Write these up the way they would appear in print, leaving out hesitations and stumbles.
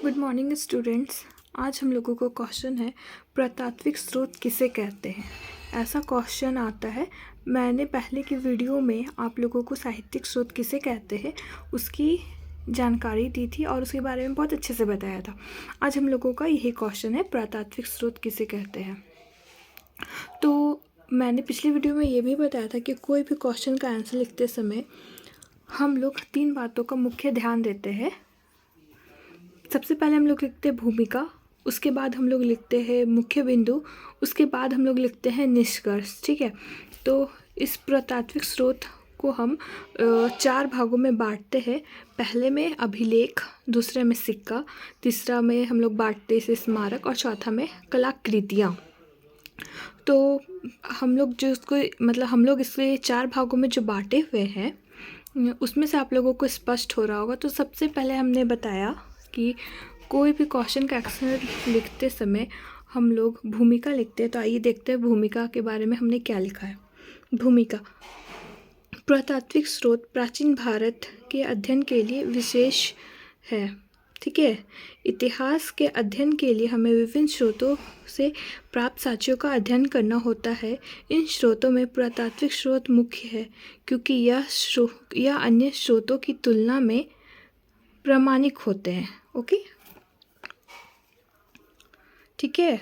Good morning students. आज हम लोगों को क्वेश्चन है पुरातात्विक स्रोत किसे कहते हैं। ऐसा क्वेश्चन आता है। मैंने पहले की वीडियो में आप लोगों को साहित्यिक स्रोत किसे कहते हैं उसकी जानकारी दी थी और उसके बारे में बहुत अच्छे से बताया था। आज हम लोगों का यही क्वेश्चन है, पुरातात्विक स्रोत किसे कहते हैं। तो मैंने पिछली वीडियो में ये भी बताया था कि कोई भी क्वेश्चन का आंसर लिखते समय हम लोग 3 बातों का मुख्य ध्यान देते हैं। सबसे पहले हम लोग लिखते हैं भूमिका, उसके बाद हम लोग लिखते हैं मुख्य बिंदु, उसके बाद हम लोग लिखते हैं निष्कर्ष। ठीक है, तो इस पुरातात्विक स्रोत को हम 4 भागों में बांटते हैं। पहले में अभिलेख, दूसरे में सिक्का, तीसरा में हम लोग बांटते हैं स्मारक और चौथा में कलाकृतियाँ। तो हम लोग जो उसको हम लोग इसके 4 भागों में जो बांटे हुए हैं उसमें से आप लोगों को स्पष्ट हो रहा होगा। तो सबसे पहले हमने बताया कि कोई भी क्वेश्चन का आंसर लिखते समय हम लोग भूमिका लिखते हैं। तो आइए देखते हैं भूमिका के बारे में हमने क्या लिखा है। भूमिका, पुरातात्विक स्रोत प्राचीन भारत के अध्ययन के लिए विशेष है। ठीक है, इतिहास के अध्ययन के लिए हमें विभिन्न स्रोतों से प्राप्त साक्ष्यों का अध्ययन करना होता है। इन स्रोतों में पुरातात्विक स्रोत मुख्य है क्योंकि यह अन्य स्रोतों की तुलना में प्रामाणिक होते हैं। ओके, ठीक है,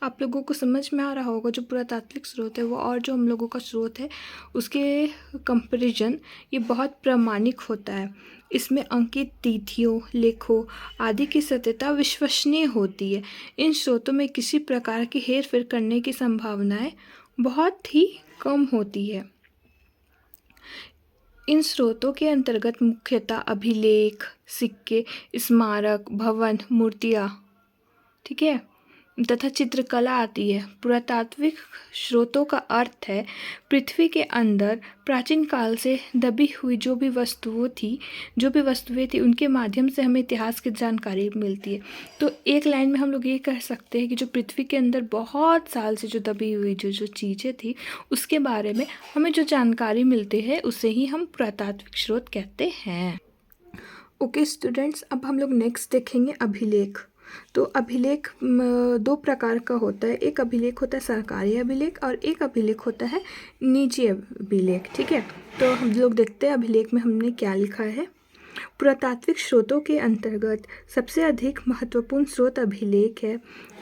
आप लोगों को समझ में आ रहा होगा। जो पुरातात्विक स्रोत है वो और जो हम लोगों का स्रोत है उसके कंपैरिजन ये बहुत प्रामाणिक होता है। इसमें अंकित तिथियों, लेखों आदि की सत्यता विश्वसनीय होती है। इन स्रोतों में किसी प्रकार की हेर फेर करने की संभावनाएं बहुत ही कम होती है। इन स्रोतों के अंतर्गत मुख्यतः अभिलेख, सिक्के, स्मारक, भवन, मूर्तियाँ, ठीक है, तथा चित्रकला आती है। पुरातात्विक स्रोतों का अर्थ है पृथ्वी के अंदर प्राचीन काल से दबी हुई जो भी वस्तुएं थी उनके माध्यम से हमें इतिहास की जानकारी मिलती है। तो एक लाइन में हम लोग ये कह सकते हैं कि जो पृथ्वी के अंदर बहुत साल से जो दबी हुई जो चीज़ें थी उसके बारे में हमें जो जानकारी मिलती है उसे ही हम पुरातात्विक स्रोत कहते हैं। ओके स्टूडेंट्स, अब हम लोग नेक्स्ट देखेंगे अभिलेख। तो अभिलेख 2 प्रकार का होता है। एक अभिलेख होता है सरकारी अभिलेख और एक अभिलेख होता है निजी अभिलेख। ठीक है, तो हम लोग देखते हैं अभिलेख में हमने क्या लिखा है। पुरातात्विक स्रोतों के अंतर्गत सबसे अधिक महत्वपूर्ण स्रोत अभिलेख है।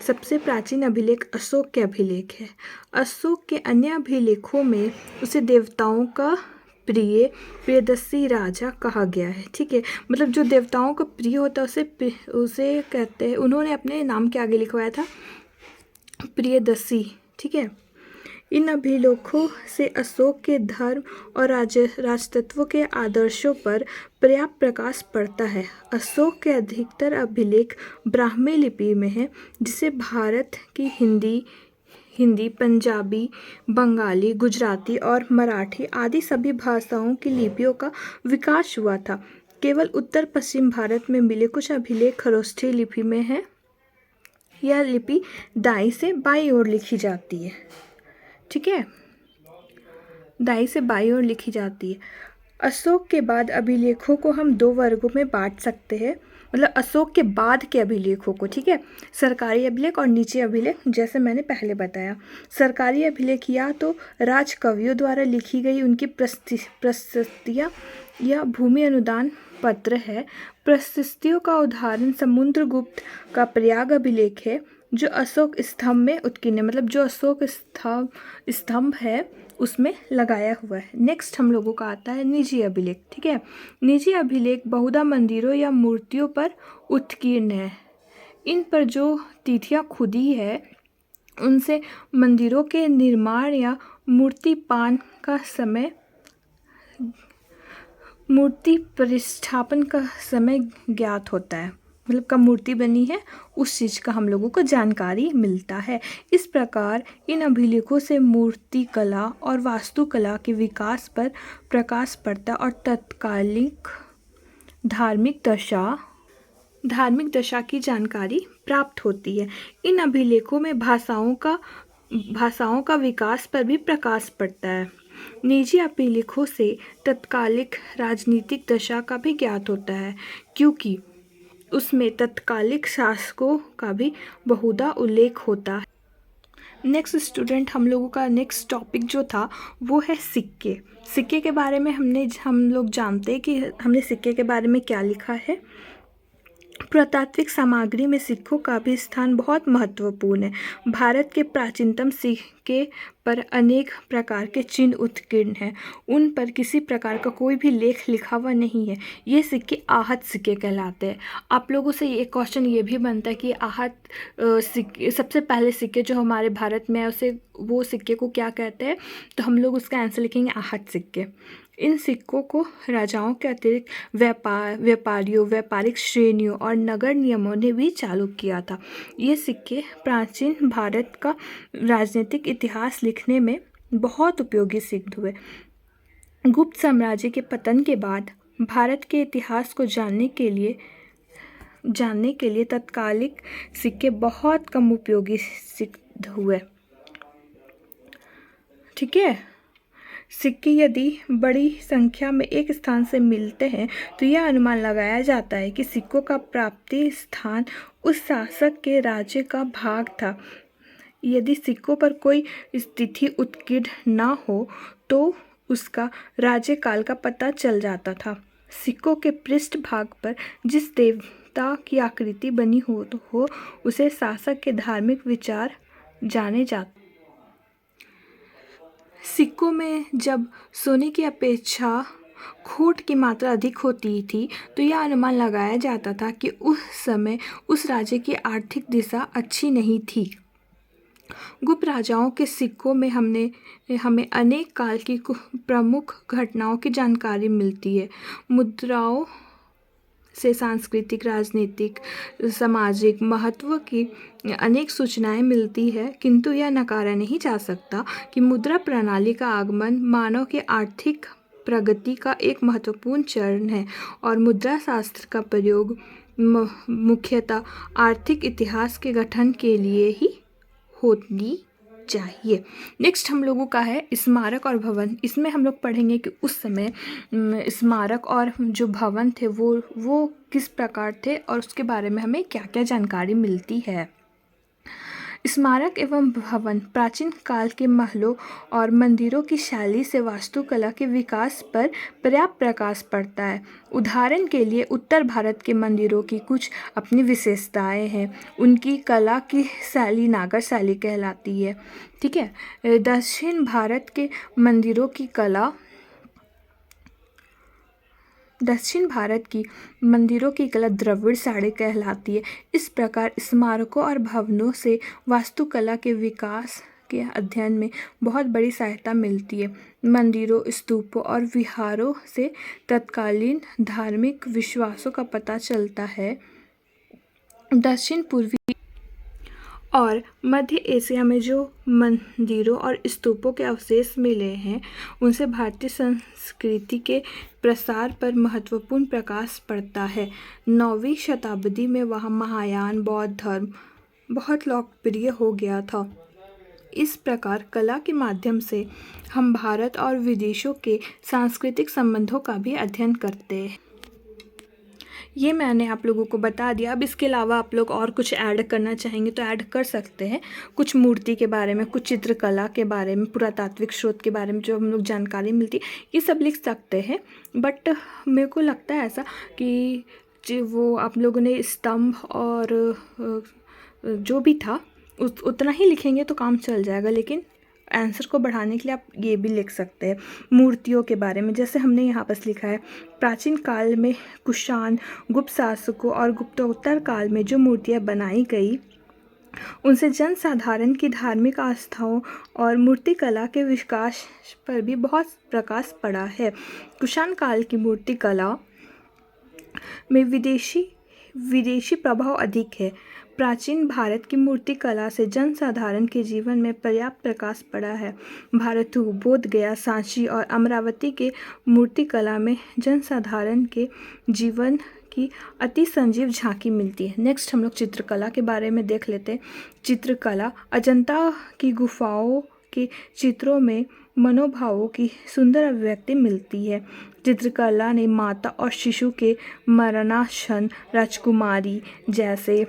सबसे प्राचीन अभिलेख अशोक के अभिलेख है। अशोक के अन्य अभिलेखों में उसे देवताओं का प्रियदर्शी राजा कहा गया है। ठीक है, मतलब जो देवताओं का प्रिय होता है उसे कहते हैं। उन्होंने अपने नाम के आगे लिखवाया था प्रियदर्शी। ठीक है, इन अभिलेखों से अशोक के धर्म और राजतत्व के आदर्शों पर पर्याप्त प्रकाश पड़ता है। अशोक के अधिकतर अभिलेख ब्राह्मी लिपि में हैं, जिसे भारत की हिंदी, पंजाबी, बंगाली, गुजराती और मराठी आदि सभी भाषाओं की लिपियों का विकास हुआ था। केवल उत्तर पश्चिम भारत में मिले कुछ अभिलेख खरोष्ठी लिपि में हैं। यह लिपि दाईं से बाईं ओर लिखी जाती है। ठीक है, दाईं से बाईं ओर लिखी जाती है। अशोक के बाद अभिलेखों को हम 2 वर्गों में बांट सकते हैं, मतलब अशोक के बाद के अभिलेखों को। ठीक है, सरकारी अभिलेख और निजी अभिलेख। जैसे मैंने पहले बताया, सरकारी अभिलेख या तो राजकवियों द्वारा लिखी गई उनकी प्रशस्तियाँ या भूमि अनुदान पत्र है। प्रशस्तियों का उदाहरण समुद्रगुप्त का प्रयाग अभिलेख है जो अशोक स्तंभ में उत्कीर्ण है, मतलब जो अशोक स्तंभ है उसमें लगाया हुआ है। नेक्स्ट हम लोगों का आता है निजी अभिलेख। ठीक है, निजी अभिलेख बहुधा मंदिरों या मूर्तियों पर उत्कीर्ण है। इन पर जो तिथियां खुदी है उनसे मंदिरों के निर्माण या मूर्ति प्रतिष्ठापन का समय ज्ञात होता है, मतलब कब मूर्ति बनी है उस चीज़ का हम लोगों को जानकारी मिलता है। इस प्रकार इन अभिलेखों से मूर्ति कला और वास्तुकला के विकास पर प्रकाश पड़ता है और तत्कालिक धार्मिक दशा की जानकारी प्राप्त होती है। इन अभिलेखों में भाषाओं का विकास पर भी प्रकाश पड़ता है। निजी अभिलेखों से तत्कालिक राजनीतिक दशा का भी ज्ञात होता है, क्योंकि उसमें तत्कालिक शासकों का भी बहुधा उल्लेख होता है। नेक्स्ट स्टूडेंट, हम लोगों का नेक्स्ट टॉपिक जो था वो है सिक्के। सिक्के के बारे में हम लोग जानते हैं कि हमने सिक्के के बारे में क्या लिखा है। पुरातात्विक सामग्री में सिक्कों का भी स्थान बहुत महत्वपूर्ण है। भारत के प्राचीनतम सिक्के पर अनेक प्रकार के चिन्ह उत्कीर्ण हैं। उन पर किसी प्रकार का कोई भी लेख लिखा हुआ नहीं है। ये सिक्के आहत सिक्के कहलाते हैं। आप लोगों से एक क्वेश्चन ये भी बनता है कि आहत सिक्के, सबसे पहले सिक्के जो हमारे भारत में है उसे, वो सिक्के को क्या कहते हैं? तो हम लोग उसका आंसर लिखेंगे आहत सिक्के। इन सिक्कों को राजाओं के अतिरिक्त व्यापारियों, व्यापारिक श्रेणियों और नगर नियमों ने भी चालू किया था। ये सिक्के प्राचीन भारत का राजनीतिक इतिहास लिखने में बहुत उपयोगी सिद्ध हुए। गुप्त साम्राज्य के पतन के बाद भारत के इतिहास को जानने के लिए तत्कालिक सिक्के बहुत कम उपयोगी सिद्ध हुए। ठीक है। सिक्के यदि बड़ी संख्या में एक स्थान से मिलते हैं तो यह अनुमान लगाया जाता है कि सिक्कों का प्राप्ति स्थान उस शासक के राज्य का भाग था। यदि सिक्कों पर कोई स्थिति उत्कीर्ण न हो तो उसका राज्यकाल का पता चल जाता था। सिक्कों के पृष्ठ भाग पर जिस देवता की आकृति बनी हो उसे शासक के धार्मिक विचार जाने जाते। सिक्कों में जब सोने की अपेक्षा खोट की मात्रा अधिक होती थी तो यह अनुमान लगाया जाता था कि उस समय उस राज्य की आर्थिक दिशा अच्छी नहीं थी। गुप्त राजाओं के सिक्कों में हमें अनेक काल की प्रमुख घटनाओं की जानकारी मिलती है। मुद्राओं से सांस्कृतिक, राजनीतिक, सामाजिक महत्व की अनेक सूचनाएं मिलती है, किंतु यह नकारा नहीं जा सकता कि मुद्रा प्रणाली का आगमन मानव के आर्थिक प्रगति का एक महत्वपूर्ण चरण है और मुद्रा शास्त्र का प्रयोग मुख्यतः आर्थिक इतिहास के गठन के लिए ही होनी चाहिए। नेक्स्ट हम लोगों का है स्मारक और भवन। इसमें हम लोग पढ़ेंगे कि उस समय स्मारक और जो भवन थे वो किस प्रकार थे और उसके बारे में हमें क्या क्या जानकारी मिलती है। स्मारक एवं भवन प्राचीन काल के महलों और मंदिरों की शैली से वास्तुकला के विकास पर पर्याप्त प्रकाश पड़ता है। उदाहरण के लिए उत्तर भारत के मंदिरों की कुछ अपनी विशेषताएं हैं। उनकी कला की शैली नागर शैली कहलाती है। ठीक है। दक्षिण भारत के मंदिरों की कला द्रविड़ शैली कहलाती है। इस प्रकार स्मारकों और भवनों से वास्तुकला के विकास के अध्ययन में बहुत बड़ी सहायता मिलती है। मंदिरों, स्तूपों और विहारों से तत्कालीन धार्मिक विश्वासों का पता चलता है। दक्षिण पूर्वी और मध्य एशिया में जो मंदिरों और स्तूपों के अवशेष मिले हैं उनसे भारतीय संस्कृति के प्रसार पर महत्वपूर्ण प्रकाश पड़ता है। 9वीं शताब्दी में वहाँ महायान बौद्ध धर्म बहुत लोकप्रिय हो गया था। इस प्रकार कला के माध्यम से हम भारत और विदेशों के सांस्कृतिक संबंधों का भी अध्ययन करते हैं। ये मैंने आप लोगों को बता दिया। अब इसके अलावा आप लोग और कुछ ऐड करना चाहेंगे तो ऐड कर सकते हैं। कुछ मूर्ति के बारे में, कुछ चित्रकला के बारे में, पुरातात्विक स्रोत के बारे में जो हम लोग जानकारी मिलती है ये सब लिख सकते हैं। बट मेरे को लगता है ऐसा कि वो आप लोगों ने स्तंभ और जो भी था उतना ही लिखेंगे तो काम चल जाएगा, लेकिन आंसर को बढ़ाने के लिए आप ये भी लिख सकते हैं मूर्तियों के बारे में। जैसे हमने यहाँ पर लिखा है प्राचीन काल में कुषाण, गुप्त शासकों और गुप्तोत्तर काल में जो मूर्तियाँ बनाई गई उनसे जनसाधारण की धार्मिक आस्थाओं और मूर्तिकला के विकास पर भी बहुत प्रकाश पड़ा है। कुषाण काल की मूर्तिकला में विदेशी प्रभाव अधिक है। प्राचीन भारत की मूर्तिकला से जनसाधारण के जीवन में पर्याप्त प्रकाश पड़ा है। भारतु, बोध गया, सांची और अमरावती के मूर्तिकला में जनसाधारण के जीवन की अति संजीव झांकी मिलती है। नेक्स्ट हम लोग चित्रकला के बारे में देख लेते हैं। चित्रकला अजंता की गुफाओं के चित्रों में मनोभावों की सुंदर अभिव्यक्ति मिलती है। चित्रकला ने माता और शिशु के मरणासन्न राजकुमारी जैसे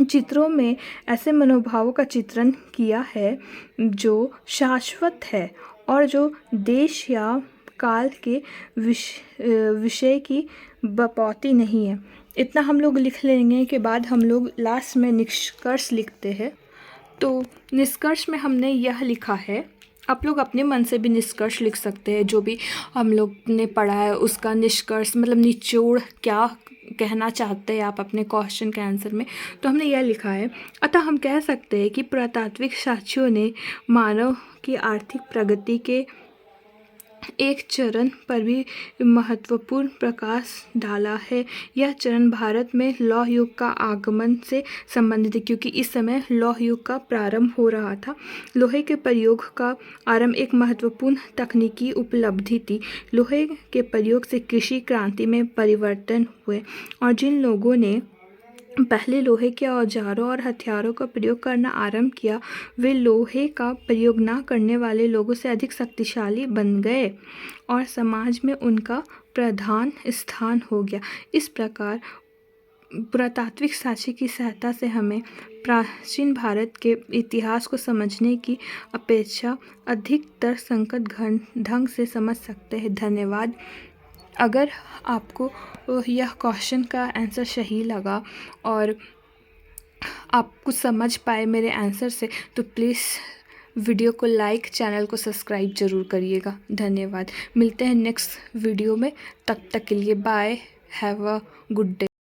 चित्रों में ऐसे मनोभावों का चित्रण किया है जो शाश्वत है और जो देश या काल के विषय की बपौती नहीं है। इतना हम लोग लिख लेंगे के बाद हम लोग लास्ट में निष्कर्ष लिखते हैं। तो निष्कर्ष में हमने यह लिखा है, आप लोग अपने मन से भी निष्कर्ष लिख सकते हैं, जो भी हम लोग ने पढ़ा है उसका निष्कर्ष मतलब निचोड़ क्या कहना चाहते हैं आप अपने क्वेश्चन के आंसर में। तो हमने यह लिखा है, अतः हम कह सकते हैं कि पुरातात्विक साक्ष्यों ने मानव की आर्थिक प्रगति के एक चरण पर भी महत्वपूर्ण प्रकाश डाला है। यह चरण भारत में लौह युग का आगमन से संबंधित है, क्योंकि इस समय लौह युग का प्रारंभ हो रहा था। लोहे के प्रयोग का आरंभ एक महत्वपूर्ण तकनीकी उपलब्धि थी। लोहे के प्रयोग से कृषि क्रांति में परिवर्तन हुए और जिन लोगों ने पहले लोहे के औजारों और हथियारों का प्रयोग करना आरंभ किया, वे लोहे का प्रयोग न करने वाले लोगों से अधिक शक्तिशाली बन गए और समाज में उनका प्रधान स्थान हो गया। इस प्रकार पुरातात्विक साक्ष्य की सहायता से हमें प्राचीन भारत के इतिहास को समझने की अपेक्षा अधिक तर्कसंगत ढंग से समझ सकते हैं। धन्यवाद। अगर आपको यह क्वेश्चन का आंसर सही लगा और आप कुछ समझ पाए मेरे आंसर से, तो प्लीज़ वीडियो को लाइक, चैनल को सब्सक्राइब ज़रूर करिएगा। धन्यवाद। मिलते हैं नेक्स्ट वीडियो में, तब तक के लिए bye, have a good day.